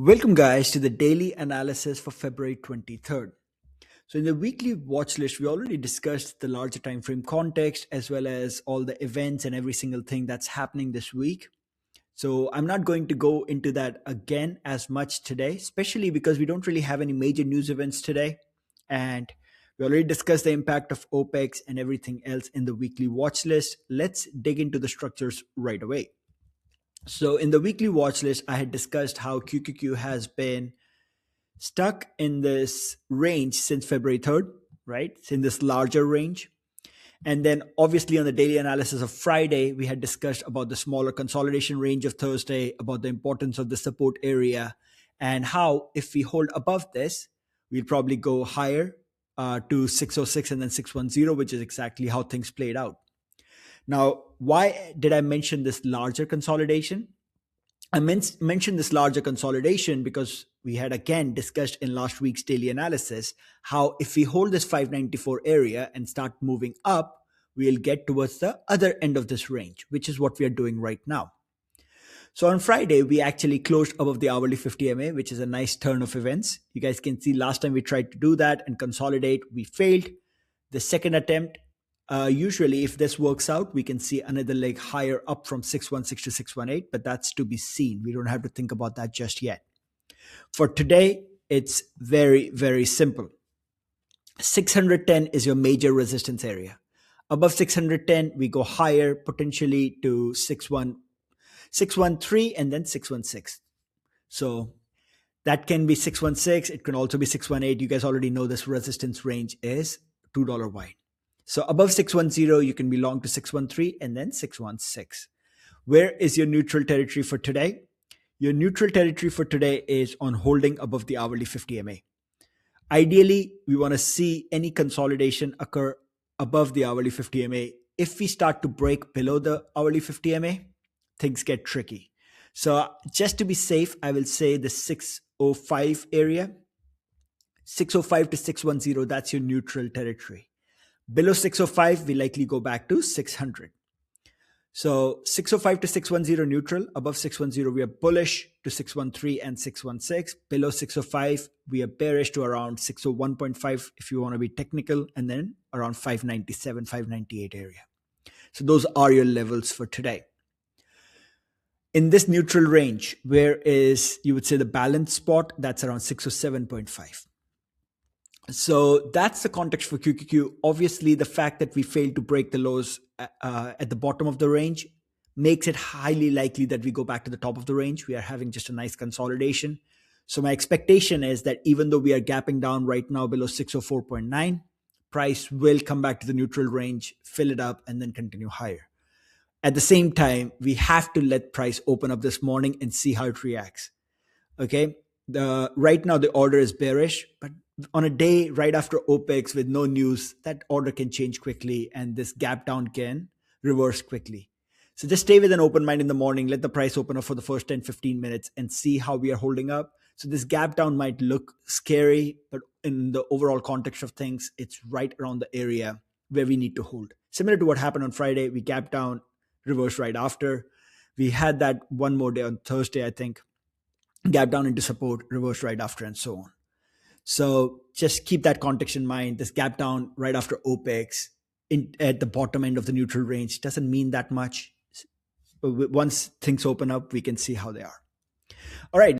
Welcome, guys, to the daily analysis for February 23rd. So, in the weekly watch list, we already discussed the larger time frame context as well as all the events and every single thing that's happening this week. So, I'm not going to go into that again as much today, especially because we don't really have any major news events today. And we already discussed the impact of OPEX and everything else in the weekly watch list. Let's dig into the structures right away. So, in the weekly watch list, I had discussed how QQQ has been stuck in this range since February 3rd, right? It's in this larger range. And then, obviously, on the daily analysis of Friday, we had discussed about the smaller consolidation range of Thursday, about the importance of the support area, and how if we hold above this, we'll probably go higher to 606 and then 610, which is exactly how things played out. Now, why did I mention this larger consolidation? Mentioned this larger consolidation because we had again discussed in last week's daily analysis how if we hold this 594 area and start moving up, we'll get towards the other end of this range, which is what we are doing right now. So on Friday, we actually closed above the hourly 50 MA, which is a nice turn of events. You guys can see last time we tried to do that and consolidate, we failed. The second attempt, usually, if this works out, we can see another leg higher up from 616 to 618, but that's to be seen. We don't have to think about that just yet. For today, it's very, very simple. 610 is your major resistance area. Above 610, we go higher, potentially to 613 and then 616. So that can be 616. It can also be 618. You guys already know this resistance range is $2 wide. So above 610, you can be long to 613 and then 616. Where is your neutral territory for today? Your neutral territory for today is on holding above the hourly 50 MA. Ideally, we want to see any consolidation occur above the hourly 50 MA. If we start to break below the hourly 50 MA, things get tricky. So just to be safe, I will say the 605 area, 605 to 610, that's your neutral territory. Below 605, we likely go back to 600. So 605 to 610 neutral. Above 610, we are bullish to 613 and 616. Below 605, we are bearish to around 601.5 if you want to be technical, and then around 597, 598 area. So those are your levels for today. In this neutral range, where is, you would say, the balance spot, that's around 607.5. So that's the context for QQQ. Obviously, the fact that we failed to break the lows at the bottom of the range makes it highly likely that we go back to the top of the range. We are having just a nice consolidation. So my expectation is that even though we are gapping down right now below 604.9, price will come back to the neutral range, fill it up, and then continue higher. At the same time, we have to let price open up this morning and see how it reacts. Okay. Right now, the order is bearish, but on a day right after OPEX with no news, that order can change quickly and this gap down can reverse quickly. So just stay with an open mind in the morning, let the price open up for the first 10-15 minutes and see how we are holding up. So this gap down might look scary, but in the overall context of things, it's right around the area where we need to hold. Similar to what happened on Friday, we gapped down, reversed right after. We had that one more day on Thursday, I think. Gap down into support, reverse right after, and so on. So just keep that context in mind. This gap down right after OPEX at the bottom end of the neutral range doesn't mean that much. Once things open up, we can see how they are. All right.